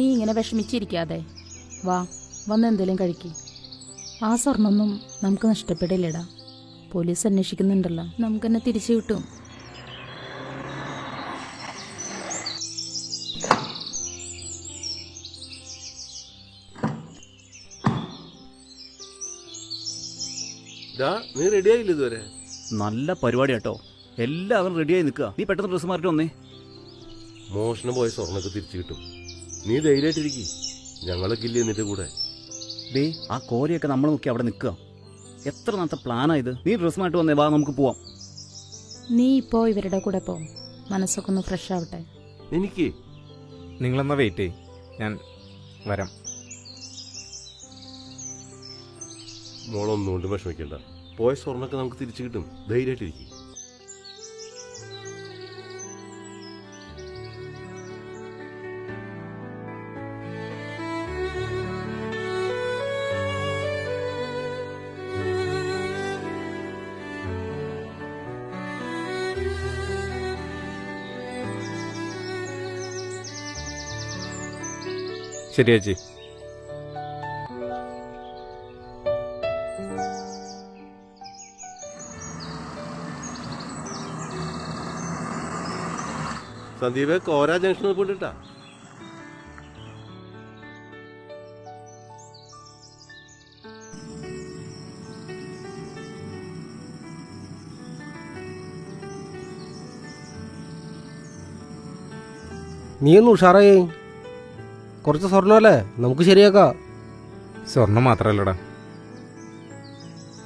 നീ ഇങ്ങനെ വിഷമിച്ചിരിക്കാതെ വാ, വന്ന് എന്തെങ്കിലും കഴിക്ക്. ആ സ്വർണ്ണമൊന്നും നമുക്ക് നഷ്ടപ്പെടില്ലടാ. പോലീസ് അന്വേഷിക്കുന്നുണ്ടല്ലോ, നമുക്ക് തന്നെ തിരിച്ചു കിട്ടും. നീ റെഡിയായില്ല ഇതുവരെ? നല്ല പരിപാടി കേട്ടോ, എല്ലാവരും റെഡിയായി നിൽക്കുക. നീ പെട്ടെന്ന് ഡ്രസ്സ് മാറിട്ട് വന്നേ. മോഷണം പോയ സ്വർണ്ണൊക്കെ തിരിച്ചു കിട്ടും. നീ ധൈര്യമായിട്ടിരിക്കും, ഞങ്ങളൊക്കെ ഇല്ലേ എന്നിട്ട് കൂടെ. ഡേ, ആ കോരിയൊക്കെ നമ്മൾ നോക്കി അവിടെ നിൽക്കുക. എത്ര നാളത്തെ പ്ലാനായത്. നീ ഡ്രസ്സ് മാറിട്ട് വന്നേ, വാ നമുക്ക് പോവാം. നീ ഇപ്പോൾ ഇവരുടെ കൂടെ പോ, മനസ്സൊക്കെ ഒന്ന് ഫ്രഷ് ആവട്ടെ. എനിക്ക് നിങ്ങളെന്നാ വെയിറ്റ് ചെയ്യ്, ഞാൻ വരാം. മോളൊന്നുകൊണ്ട് വിഷമിക്കണ്ട, പോയ സ്വർണ്ണൊക്കെ നമുക്ക് തിരിച്ചു കിട്ടും. ധൈര്യമായിട്ടിരിക്കും. ശരി ചേച്ചി. സന്ദീപ്, കോര ജംഗ്ഷനിൽ പോയിട്ടാ. നീ ഒന്ന് ഉഷാറായി. കുറച്ച് സ്വർണ്ണമല്ലേ, നമുക്ക് ശരിയാക്കാം. സ്വർണം മാത്രല്ലടാ.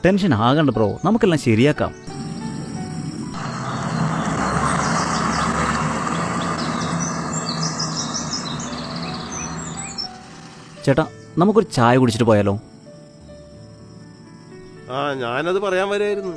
ടെൻഷൻ ആകണ്ട ബ്രോ, നമുക്കെല്ലാം ശരിയാക്കാം. ചേട്ടാ, നമുക്കൊരു ചായ കുടിച്ചിട്ട് പോയാലോ? ഞാനത് പറയാൻ വരായിരുന്നു.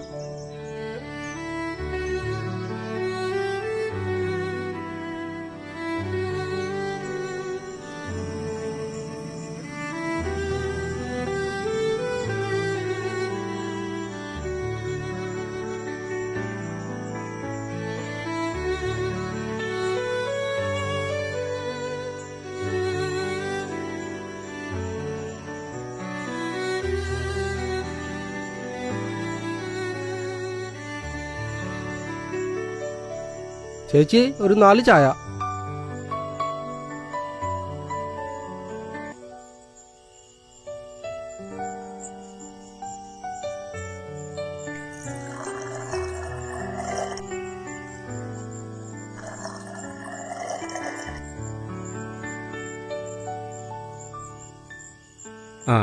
ചേച്ചി, ഒരു 4 ചായ.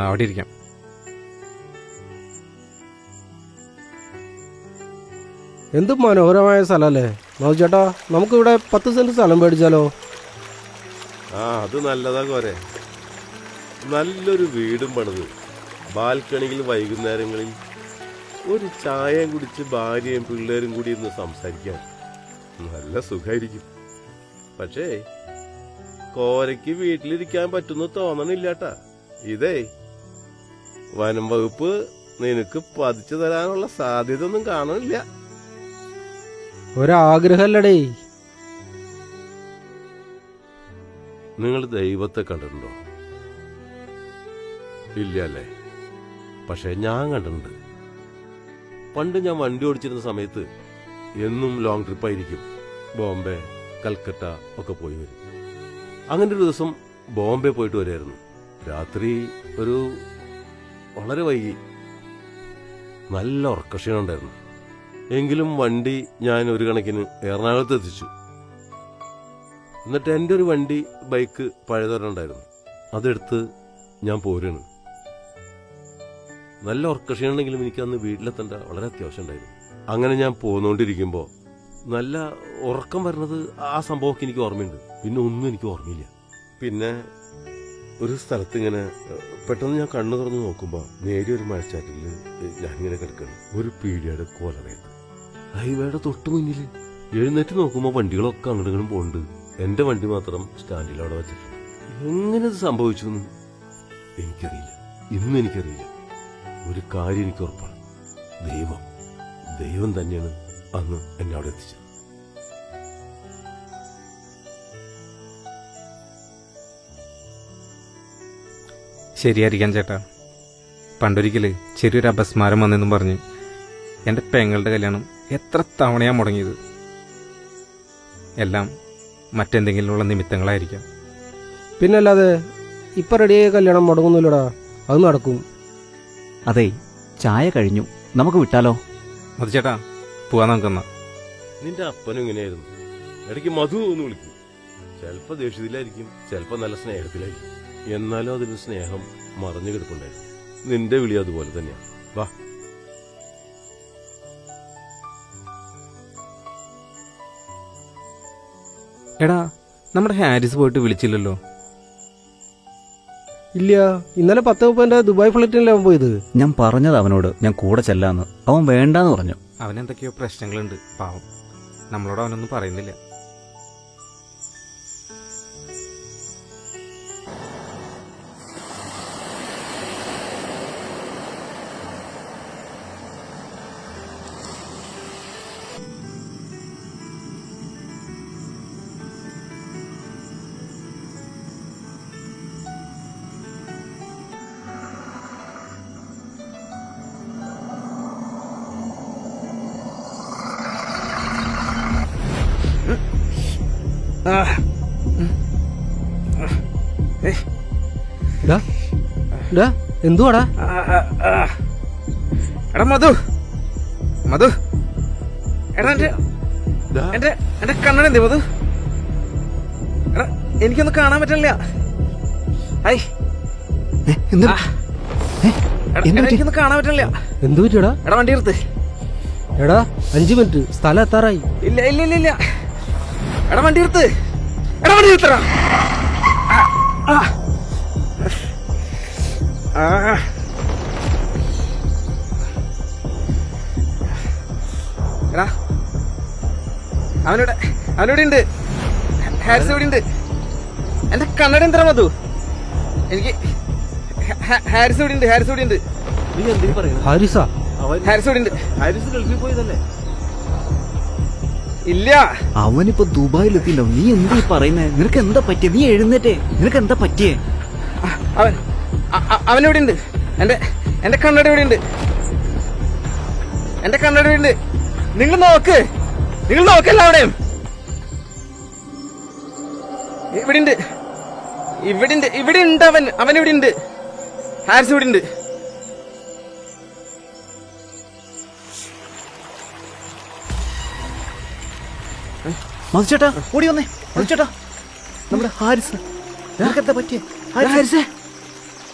അവിടെ ഇരിക്കാം. എന്ത് മനോഹരമായ സ്ഥലമല്ലേ നോജ് ചേട്ടാ. നമുക്കിവിടെ 10 സെന്റ് സ്ഥലം മേടിച്ചാലോ? അത് നല്ലതാ കോരെ. നല്ലൊരു വീടും പണിത് ബാൽക്കണിയിൽ വൈകുന്നേരങ്ങളിൽ ഒരു ചായയും കുടിച്ച് ഭാര്യയും പിള്ളേരും കൂടി ഇന്ന് സംസാരിക്കാം. നല്ല സുഖമായിരിക്കും. പക്ഷേ കോരയ്ക്ക് വീട്ടിലിരിക്കാൻ പറ്റുന്ന തോന്നണില്ലാട്ടാ. ഇതേ വനം വകുപ്പ് നിനക്ക് പതിച്ചു തരാനുള്ള സാധ്യത ഒന്നും കാണുന്നില്ല. ഒരാഗ്രഹമല്ലടേ. നിങ്ങൾ ദൈവത്തെ കണ്ടിട്ടുണ്ടോ? ഇല്ല അല്ലേ? പക്ഷെ ഞാൻ കണ്ടിട്ടുണ്ട്. പണ്ട് ഞാൻ വണ്ടി ഓടിച്ചിരുന്ന സമയത്ത് എന്നും ലോങ് ട്രിപ്പായിരിക്കും. ബോംബെ, കൽക്കട്ട ഒക്കെ പോയി വരും. അങ്ങനെ ഒരു ദിവസം ബോംബെ പോയിട്ട് വരായിരുന്നു. രാത്രി വളരെ വൈകി. നല്ല ഉറക്കക്ഷീണമുണ്ടായിരുന്നു. എങ്കിലും വണ്ടി ഞാൻ ഒരു കണക്കിന് എറണാകുളത്ത് എത്തിച്ചു. എന്നിട്ട് എൻ്റെ ഒരു ബൈക്ക് പഴയതൊരെണ്ണുണ്ടായിരുന്നു. അതെടുത്ത് ഞാൻ പോരാണ്. നല്ല ഉറക്കക്ഷീണുണ്ടെങ്കിലും എനിക്ക് അന്ന് വീട്ടിലെത്തേണ്ട വളരെ അത്യാവശ്യം ഉണ്ടായിരുന്നു. അങ്ങനെ ഞാൻ പോന്നുകൊണ്ടിരിക്കുമ്പോൾ നല്ല ഉറക്കം വരുന്നത് ആ സംഭവമൊക്കെ എനിക്ക് ഓർമ്മയുണ്ട്. പിന്നെ ഒന്നും എനിക്ക് ഓർമ്മയില്ല. പിന്നെ ഒരു സ്ഥലത്ത് ഇങ്ങനെ പെട്ടെന്ന് ഞാൻ കണ്ണു തുറന്ന് നോക്കുമ്പോൾ നേരിയ ഒരു മഴച്ചാറ്റിൽ ഞാനിങ്ങനെ കിടക്കണം. ഒരു പീടികയുടെ കോലറയത്ത് ഹൈവേയുടെ തൊട്ട് മുന്നിൽ. എഴുന്നേറ്റ് നോക്കുമ്പോൾ വണ്ടികളൊക്കെ അങ്ങോട്ടും പോകുന്നുണ്ട്. എന്റെ വണ്ടി മാത്രം സ്റ്റാൻഡിൽ അവിടെ വെച്ചിട്ടുണ്ട്. എങ്ങനെ ഇത് സംഭവിച്ചു എന്ന് എനിക്കറിയില്ല. ഇന്നും എനിക്കറിയില്ല. ഒരു കാര്യം എനിക്ക് ഉറപ്പാണ്, ദൈവം തന്നെയാണ് അന്ന് എന്നെ അവിടെ എത്തിച്ചത്. ശരിയായിരിക്കാം ചേട്ടാ. പണ്ടൊരിക്കൽ ചെറിയൊരു അപസ്മാരം വന്നെന്നും പറഞ്ഞ് എൻ്റെ പെങ്ങളുടെ കല്യാണം എത്ര തവണയാണ് മുടങ്ങിയത്. എല്ലാം മറ്റെന്തെങ്കിലുമുള്ള നിമിത്തങ്ങളായിരിക്കാം. പിന്നല്ലാതെ ഇപ്പം റെഡിയായ കല്യാണം മുടങ്ങുന്നില്ലടാ, അത് നടക്കും. അതെ, ചായ കഴിഞ്ഞു, നമുക്ക് വിട്ടാലോ? മധു ചേട്ടാ, പോവാൻ നമുക്കെന്നാ. നിന്റെ അപ്പനും ഇങ്ങനെയായിരുന്നു. ഇടയ്ക്ക് മധു എന്ന് വിളിക്കും. ചിലപ്പോൾ ദേഷ്യത്തിലായിരിക്കും, ചിലപ്പോൾ നല്ല സ്നേഹത്തിലായിരിക്കും. എന്നാലും അതിന് സ്നേഹം മറഞ്ഞു കിടപ്പുണ്ടായിരുന്നു. നിന്റെ വിളി അതുപോലെ തന്നെയാണ്. വാ. എടാ, നമ്മുടെ ഹാരിസ് പോയിട്ട് വിളിച്ചില്ലല്ലോ. ഇല്ല, ഇന്നലെ 10:30 ദുബായ് ഫ്ലൈറ്റിനല്ലേ അവൻ പോയത്. ഞാൻ പറഞ്ഞത് അവനോട് ഞാൻ കൂടെ ചെല്ലാന്ന്. അവൻ വേണ്ടാന്ന് പറഞ്ഞു. അവനെന്തൊക്കെയോ പ്രശ്നങ്ങളുണ്ട്, പാവം. നമ്മളോട് അവനൊന്നും പറയുന്നില്ല. എന്തുവാടാ? എടാ മധു, മധു, എടാ എന്റെ കണ്ണനെന്തേ മധു? എടാ, എനിക്കൊന്നും കാണാൻ പറ്റില്ല. എനിക്കൊന്നും കാണാൻ പറ്റില്ല. എന്തു പറ്റിയടാ? എടാ വണ്ടി എടുത്ത്. എടാ 5 മിനിറ്റ്, സ്ഥലം എത്താറായി. ഇല്ല ഇല്ല ഇല്ല ഇല്ല. എടാ വണ്ടി എടുത്ത്. എടാ വണ്ടി എടുത്തടാ. എടാ, അവനോട് ഉണ്ട്. ഹാരിസ് ഇവിടെ ഉണ്ട്. എന്റെ കണ്ണട എന്താ മധു? എനിക്ക് ഹാരിസ് ഇവിടെ ഉണ്ട്. ഹാരിസ് ഇവിടെ ഉണ്ട്. നീ എന്തെങ്കിലും പറയുന്നത്? ഹാരിസാ? ഹാരിസ് ഇവിടെ ഉണ്ട്. ഹാരിസ് ഗൾഫിൽ പോയതല്ലേ? ഇല്ല, അവനിപ്പോ ദുബായിലെത്തിണ്ടാവും. നീ എന്താ പറയുന്നേ? നിനക്ക് എന്താ പറ്റിയേ? നീ എഴുന്നേറ്റേ. നിനക്ക് എന്താ പറ്റിയേ? അവനിവിടെ ഉണ്ട്. എന്റെ കണ്ണട ഇവിടെ ഉണ്ട്. എന്റെ കണ്ണട ഇവിടെ ഉണ്ട്. നിങ്ങൾ നോക്കല്ല അവിടെയും. ഇവിടെ ഉണ്ട്. ഇവിടെ ഉണ്ട്. അവൻ ഇവിടെ ഉണ്ട്. ഹാരിസ് ഇവിടെ ഉണ്ട്. മധുചേട്ടാ, ഓടി വന്നേ. മധുചേട്ടാ, നമ്മുടെ ഹാരിസ്. നിനക്കെന്താ പറ്റിയേ? ഹാരിസേ,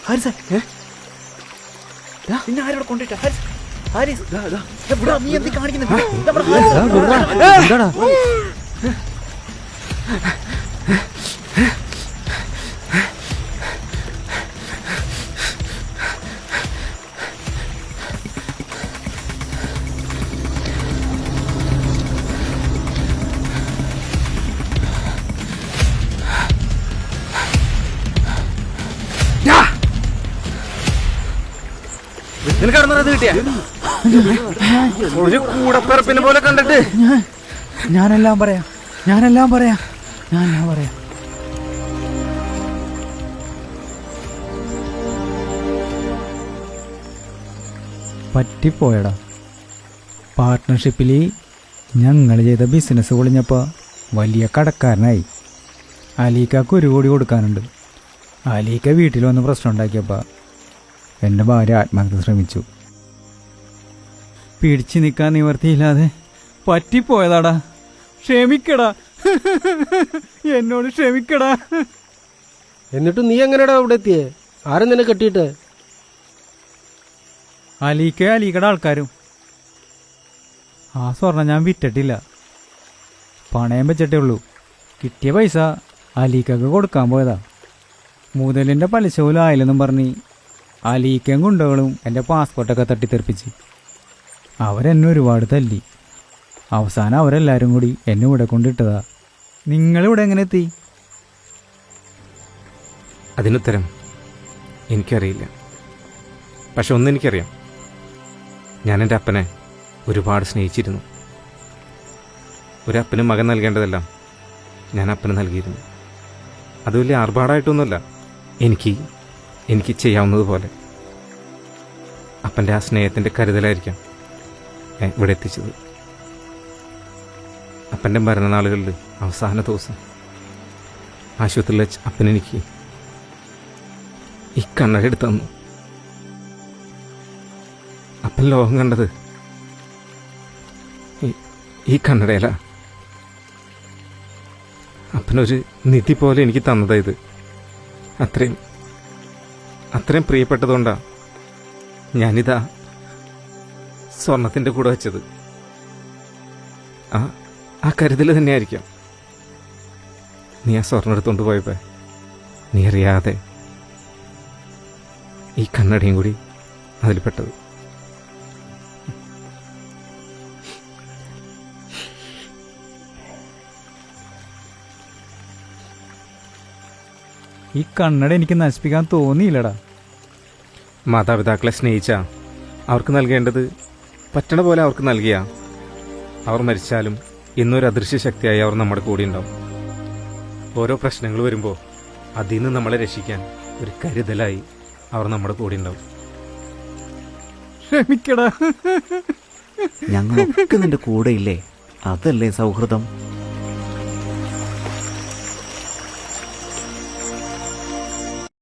ഹാരിസേ, നിന്നെ ആരോട് കൊണ്ടിട്ടാ? ഹാരിസ്, നീ എന്ത് കാണിക്കുന്നത്? എന്താടാ? നിനക്ക് അവിടെ നിന്ന് കിട്ടിയ ഒരു കൂടപ്പിറപ്പിനെ പോലെ കണ്ടിട്ട് ഞാനെല്ലാം പറയാം. പറ്റിപ്പോയടാ. പാർട്ട്ണർഷിപ്പിൽ ഞങ്ങൾ ചെയ്ത ബിസിനസ് പൊളിഞ്ഞപ്പോൾ വലിയ കടക്കാരനായി. അലീക്കാക്ക് 1 കോടി കൊടുക്കാനുണ്ട്. അലീക്ക വീട്ടിൽ വന്ന് പ്രശ്നം ഉണ്ടാക്കിയപ്പോൾ എൻ്റെ ഭാര്യ ആത്മഹത്യ ശ്രമിച്ചു. പിടിച്ചു നിൽക്കാൻ നിവർത്തിയില്ലാതെ പറ്റിപ്പോയതാടാ. ക്ഷമിക്കടാ, എന്നോട് ക്ഷമിക്കടാ. എന്നിട്ട് നീ എങ്ങനെയാടാ ഇവിടെ എത്തിയേ? ആരും നിന്നെ കെട്ടിയിട്ട്? അലീക്കയുടെ ആൾക്കാരും. ആ സ്വർണം ഞാൻ വിറ്റിട്ടില്ല, പണയം വെച്ചിട്ടേ ഉള്ളൂ. കിട്ടിയ പൈസ അലീക്കക്ക് കൊടുക്കാൻ പോയതാ. മുതലിൻ്റെ പലിശ പോലും ആയില്ലെന്നും പറഞ്ഞ് അലീക്കയും ഗുണ്ടകളും എൻ്റെ പാസ്പോർട്ടൊക്കെ തട്ടിത്തെറിപ്പിച്ച് അവരെന്നെ ഒരുപാട് തല്ലി. അവസാനം അവരെല്ലാവരും കൂടി എന്നെ ഇവിടെ കൊണ്ടിട്ടതാ. നിങ്ങളിവിടെ എങ്ങനെ എത്തി? അതിനുത്തരം എനിക്കറിയില്ല. പക്ഷെ ഒന്നെനിക്കറിയാം, ഞാൻ എൻ്റെ അപ്പനെ ഒരുപാട് സ്നേഹിച്ചിരുന്നു. ഒരപ്പന് മകൻ നൽകേണ്ടതെല്ലാം ഞാൻ അപ്പന് നൽകിയിരുന്നു. അത് വലിയ ആർഭാടമായിട്ടൊന്നുമല്ല. എനിക്ക് എനിക്ക് ചെയ്യാവുന്നതുപോലെ. അപ്പൻ്റെ ആ സ്നേഹത്തിൻ്റെ കരുതലായിരിക്കാം ഇവിടെ എത്തിച്ചത്. അപ്പൻ്റെ മരണനാളുകളിൽ അവസാന ദിവസം ആശുപത്രിയിൽ വെച്ച് അപ്പനെനിക്ക് ഈ കണ്ണട എടുത്തു തന്നു. അപ്പൻ ലോകം കണ്ടത് ഈ കണ്ണടയില. അപ്പനൊരു നിധി പോലെ എനിക്ക് തന്നതായത്. അത്രയും പ്രിയപ്പെട്ടതുകൊണ്ടാണ് ഞാനിതാ സ്വർണത്തിൻ്റെ കൂടെ വെച്ചത്. ആ കരുതൽ തന്നെയായിരിക്കാം നീ ആ സ്വർണ്ണം എടുത്തുകൊണ്ട് പോയപ്പോൾ നീ അറിയാതെ ഈ കണ്ണടയും കൂടി അതിൽ പെട്ടത്. ഈ കണ്ണട എനിക്ക് നശിപ്പിക്കാൻ തോന്നിയില്ലടാ. മാതാപിതാക്കളെ സ്നേഹിച്ച അവർക്ക് നൽകേണ്ടത് പറ്റണ പോലെ അവർക്ക് നൽകിയ അവർ മരിച്ചാലും ഇന്നൊരു അദൃശ്യ ശക്തിയായി അവർ നമ്മുടെ കൂടെ ഉണ്ടാവും. ഓരോ പ്രശ്നങ്ങൾ വരുമ്പോൾ അതിൽ നിന്ന് നമ്മളെ രക്ഷിക്കാൻ ഒരു കരുതലായി അവർ നമ്മുടെ കൂടെ ഉണ്ടാവും. ക്ഷമിക്കടാ. ഞങ്ങളൊക്കെ നിന്റെ കൂടെ ഇല്ലേ? അതല്ലേ സൗഹൃദം.